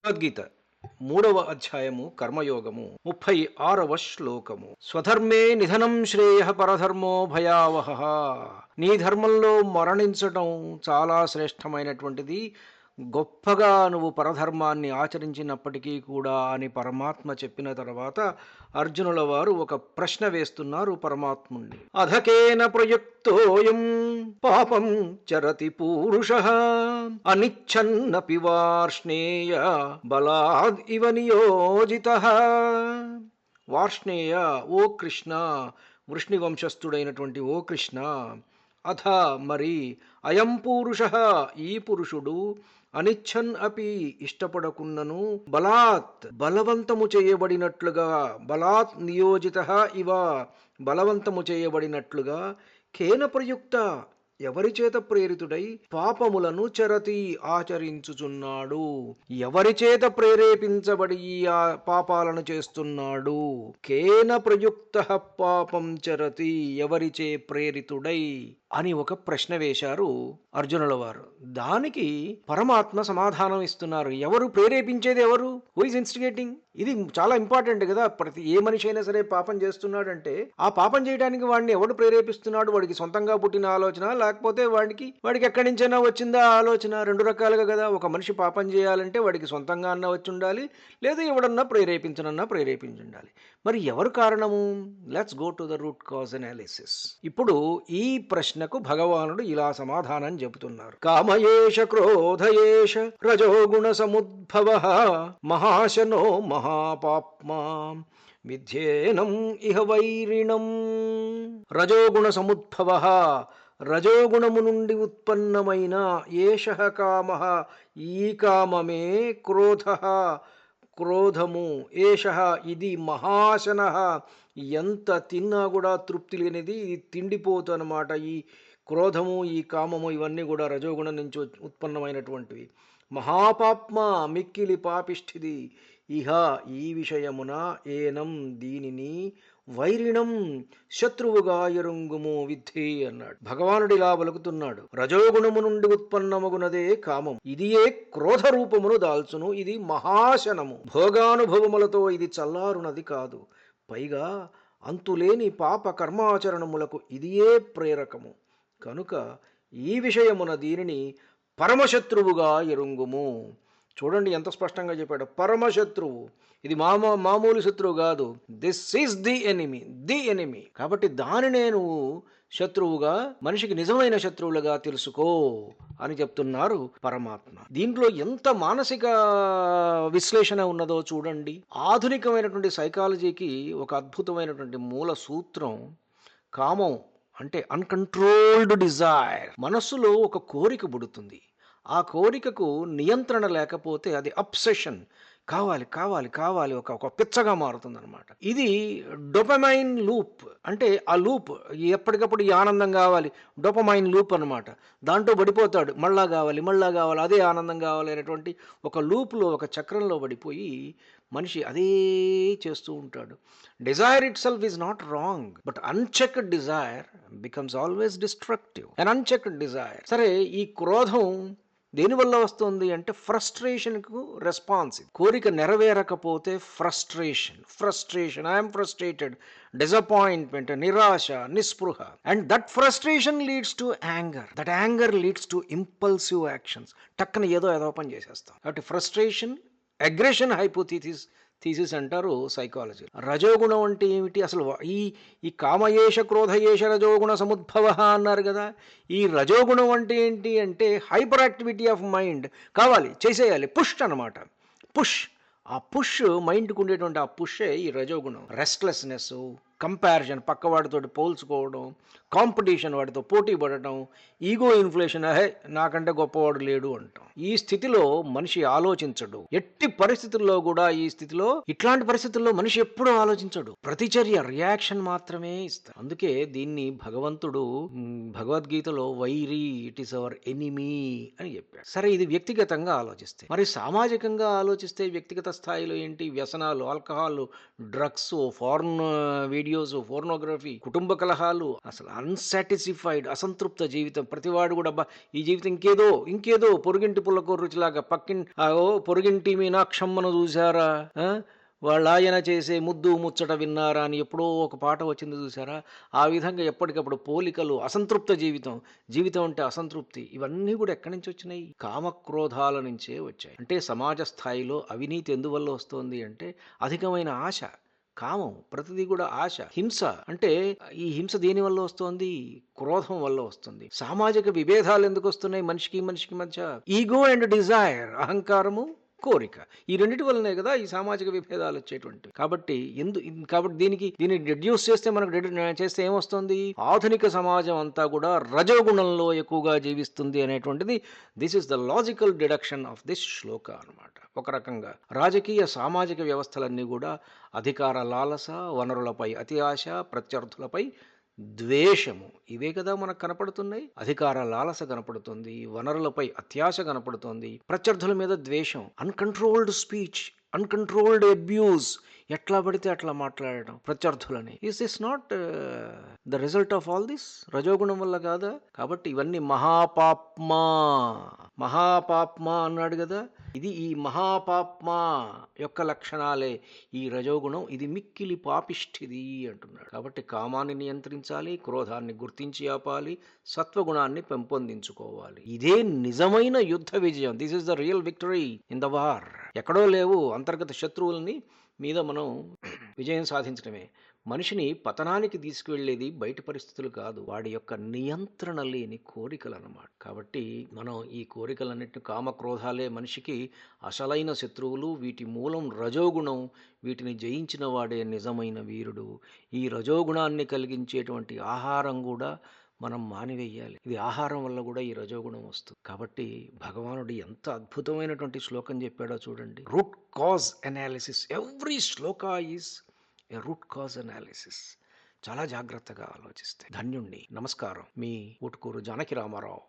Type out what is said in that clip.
భగవద్గీత 3వ అధ్యాయము కర్మయోగము 36వ శ్లోకము. స్వధర్మే నిధనం శ్రేయః పరధర్మో భయావహః. నీ ధర్మంలో మరణించటం చాలా శ్రేష్టమైనటువంటిది, గొప్పగా నువ్వు పరధర్మాన్ని ఆచరించినప్పటికీ కూడా అని పరమాత్మ చెప్పిన తర్వాత అర్జునుల వారు ఒక ప్రశ్న వేస్తున్నారు పరమాత్ముణ్ణి. అధకేన ప్రయుక్తోయం పాపం చరతి పూరుషః అనిచ్ఛన్నపి వార్ష్ణేయ బలాద్ ఇవ నియోజితః. వార్ష్ణేయ, ఓ కృష్ణ, వృష్ణి వంశస్థుడైనటువంటి ఓ కృష్ణ, అథ మరి, అయం పురుష, ఈ పురుషుడు, అనిచ్ఛన్ అపి ఇష్టపడకున్నను, బలాత్ బలవంతము చేయబడినట్లుగా, బలాత్ నియోజిత ఇవ బలవంతము చేయబడినట్లుగా, కేన ప్రయుక్త ఎవరి చేత ప్రేరితుడై, పాపములను చరతి ఆచరించుచున్నాడు, ఎవరి చేత ప్రేరేపించబడి ఈ పాపాలను చేస్తున్నాడు. కేన ప్రయుక్త పాపం చరతి, ఎవరిచే ప్రేరితుడై అని ఒక ప్రశ్న వేశారు అర్జునుల వారు. దానికి పరమాత్మ సమాధానం ఇస్తున్నారు. ఎవరు ప్రేరేపించేది, ఎవరు? Who is instigating? ఇది చాలా ఇంపార్టెంట్ కదా. ప్రతి ఏ మనిషి అయినా సరే పాపం చేస్తున్నాడంటే ఆ పాపం చేయడానికి వాడిని ఎవడు ప్రేరేపిస్తున్నాడు? వాడికి సొంతంగా పుట్టిన ఆలోచన, లేకపోతే వాడికి ఎక్కడి నుంచైనా వచ్చిందా ఆలోచన? రెండు రకాలుగా కదా. ఒక మనిషి పాపం చేయాలంటే వాడికి సొంతంగా అన్న వచ్చి ఉండాలి, లేదా ఎవడన్నా ప్రేరేపించి ఉండాలి. మరి ఎవరు కారణము? Let's go to the root cause analysis. ఇప్పుడు ఈ ప్రశ్నకు భగవానుడు ఇలా సమాధానం చెబుతున్నారు. కామయేష క్రోధయేష రజోగుణ సముద్భవః మహాశనో మహాపాప్మా విధ్యేనం ఇహ వైరిణం. రజోగుణ సముద్భవః, రజోగుణము నుండి ఉత్పన్నమైన, ఏషః కామః, ఈ కామమే, క్రోధః క్రోధము, ఏషః ఇది, మహాశనః ఎంత తిన్నా కూడా తృప్తి లేనిది, ఇది తిండిపోతు అనమాట. ఈ క్రోధము, ఈ కామము ఇవన్నీ కూడా రజోగుణం నుంచి ఉత్పన్నమైనటువంటివి. మహాపాప్మ, మిక్కిలి పాపిష్ఠిది. ఇహ ఈ విషయమున, ఏనం దీనిని, వైరిణం శత్రువుగా ఎరుంగుము విద్ధి అన్నాడు. భగవానుడు ఇలా పలుకుతున్నాడు. రజోగుణము నుండి ఉత్పన్నమగునదే కామం, ఇదియే క్రోధ రూపమును దాల్చును, ఇది మహాశనము, భోగానుభవములతో ఇది చల్లారునది కాదు, పైగా అంతులేని పాప కర్మాచరణములకు ఇదియే ప్రేరకము. కనుక ఈ విషయమున దీనిని పరమశత్రువుగా ఎరుంగుము. చూడండి ఎంత స్పష్టంగా చెప్పాడు. పరమశత్రువు, ఇది మామూలు శత్రువు కాదు. This is the enemy. కాబట్టి దానినే నువ్వు శత్రువుగా, మనిషికి నిజమైన శత్రువులుగా తెలుసుకో అని చెప్తున్నారు పరమాత్మ. దీంట్లో ఎంత మానసిక విశ్లేషణ ఉన్నదో చూడండి. ఆధునికమైనటువంటి సైకాలజీకి ఒక అద్భుతమైనటువంటి మూల సూత్రం కామం అంటే అన్కంట్రోల్డ్ డిజైర్. మనస్సులో ఒక కోరిక పుడుతుంది. ఆ కోరికకు నియంత్రణ లేకపోతే అది అబ్సెషన్, కావాలి కావాలి కావాలి, ఒక పిచ్చగా మారుతుంది అనమాట. ఇది డోపమైన్ లూప్. అంటే ఆ లూప్ ఎప్పటికప్పుడు ఈ ఆనందం కావాలి, డోపమైన్ లూప్ అనమాట. దాంట్లో పడిపోతాడు, మళ్ళా కావాలి అదే ఆనందం కావాలి అనేటువంటి ఒక లూప్లో, ఒక చక్రంలో పడిపోయి మనిషి అదే చేస్తూ ఉంటాడు. Desire itself is not wrong, but unchecked desire becomes always destructive. And unchecked desire. సరే, ఈ క్రోధం దేనివల్ల వస్తుంది అంటే ఫ్రస్ట్రేషన్కు రెస్పాన్స్. కోరిక నెరవేరకపోతే ఫ్రస్ట్రేషన్, ఐఎమ్ ఫ్రస్ట్రేటెడ్, డిసప్పాయింట్మెంట్, నిరాశ, నిస్పృహ. And that frustration leads to anger, that anger leads to impulsive actions. టక్కన ఏదో పని చేసేస్తాం. కాబట్టి ఫ్రస్ట్రేషన్, అగ్రెషన్ హైపోథీసిస్ అంటారు సైకాలజీ. రజోగుణం అంటే ఏమిటి అసలు? ఈ కామయేష క్రోధయేష రజోగుణ సముద్భవ అన్నారు కదా. ఈ రజోగుణం అంటే ఏంటి అంటే హైపర్ యాక్టివిటీ ఆఫ్ మైండ్. కావాలి, చేసేయాలి, పుష్ అనమాట. ఆ పుష్ మైండ్కి ఉండేటువంటి ఆ పుషే ఈ రజోగుణం. రెస్ట్లెస్నెస్, కంపారిజన్, పక్కవాడితో పోల్చుకోవడం, కాంపిటీషన్, వాడితో పోటీ పడటం, ఈగో ఇన్ఫ్లేషన్, నాకంటే గొప్పవాడు లేడు అంటాం. ఈ స్థితిలో మనిషి ఆలోచించడు. ఎట్టి పరిస్థితుల్లో కూడా ఇట్లాంటి పరిస్థితుల్లో మనిషి ఎప్పుడూ ఆలోచించడు. ప్రతిచర్య, రియాక్షన్ మాత్రమే ఇస్తాడు. అందుకే దీన్ని భగవంతుడు భగవద్గీతలో వైరి, ఇట్ ఈస్ అవర్ ఎనిమీ అని చెప్పాడు. సరే, ఇది వ్యక్తిగతంగా ఆలోచిస్తే. మరి సామాజికంగా ఆలోచిస్తే వ్యక్తిగత స్థాయిలో ఏంటి? వ్యసనాలు, alcohol, drugs, foreign video videos, pornography, కుటుంబ కలహాలు, అసలు అన్సాటిస్ఫైడ్ అసంతృప్త జీవితం. ప్రతివాడు కూడా అబ్బా ఈ జీవితం ఇంకేదో పొరుగింటి పుల్లకూర రుచిలాగా పొరుగింటి మీనాక్షమ్మను చూసారా, వాళ్ళాయన చేసే ముద్దు ముచ్చట విన్నారా అని ఎప్పుడో ఒక పాట వచ్చింది చూసారా. ఆ విధంగా ఎప్పటికప్పుడు పోలికలు, అసంతృప్త జీవితం అంటే అసంతృప్తి, ఇవన్నీ కూడా ఎక్కడి నుంచి వచ్చినాయి? కామక్రోధాల నుంచే వచ్చాయి. అంటే సమాజ స్థాయిలో అవినీతి ఎందువల్ల వస్తోంది అంటే అధికమైన ఆశ, కామం, ప్రతిదీ కూడా ఆశ. హింస అంటే ఈ హింస దేని వల్ల వస్తోంది? క్రోధం వల్ల వస్తుంది. సామాజిక విభేదాలు ఎందుకు వస్తున్నాయి మనిషికి మధ్య? ఈగో అండ్ డిజైర్, అహంకారము, కోరిక, ఈ రెండిటి వల్లనే కదా ఈ సామాజిక విభేదాలు వచ్చేటువంటి. కాబట్టి దీన్ని రెడ్యూస్ చేస్తే చేస్తే ఏమొస్తుంది? ఆధునిక సమాజం అంతా కూడా రజోగుణంలో ఎక్కువగా జీవిస్తుంది అనేటువంటిది this is the logical deduction of this శ్లోక అనమాట. ఒక రకంగా రాజకీయ సామాజిక వ్యవస్థలన్నీ కూడా అధికార లాలస, వనరులపై అతి ఆశ, ప్రత్యర్థులపై ద్వేషము, ఇవే కదా మనకు కనపడుతున్నాయి. అధికార లాలస కనపడుతుంది, వనరులపై అత్యాశ కనపడుతుంది, ప్రత్యర్థుల మీద ద్వేషం, అన్కంట్రోల్డ్ స్పీచ్, అన్కంట్రోల్డ్ అబ్యూస్, ఎట్లా పడితే అట్లా మాట్లాడటం ప్రత్యర్థులని. Is this not the result of all this? రజోగుణం వల్ల కాదా? కాబట్టి ఇవన్నీ మహాపాప్మా అన్నాడు కదా, ఇది ఈ మహాపాప్మా యొక్క లక్షణాలే ఈ రజోగుణం. ఇది మిక్కిలి పాపిష్ఠిది అంటున్నాడు. కాబట్టి కామాన్ని నియంత్రించాలి, క్రోధాన్ని గుర్తించి ఆపాలి, సత్వగుణాన్ని పెంపొందించుకోవాలి. ఇదే నిజమైన యుద్ధ విజయం. This is the real victory in the war. ఎక్కడో లేవు అంతర్గత శత్రువుల్ని మీద మనం విజయం సాధించడమే. మనిషిని పతనానికి తీసుకువెళ్ళేది బయట పరిస్థితులు కాదు, వాడి యొక్క నియంత్రణ లేని కోరికలు అన్నమాట. కాబట్టి మనం ఈ కోరికలన్నింటినీ, కామక్రోధాలే మనిషికి అసలైన శత్రువులు. వీటి మూలం రజోగుణం. వీటిని జయించిన వాడే నిజమైన వీరుడు. ఈ రజోగుణాన్ని కలిగించేటువంటి ఆహారం కూడా మనం మానివేయాలి. ఇది ఆహారం వల్ల కూడా ఈ రజోగుణం వస్తుంది. కాబట్టి భగవానుడు ఎంత అద్భుతమైనటువంటి శ్లోకం చెప్పాడో చూడండి. Root cause analysis. Every Shloka is a root cause analysis. చాలా జాగ్రత్తగా ఆలోచిస్తే ధన్యుణ్ణి. నమస్కారం. మీ ఊటుకూరు జానకి రామారావు.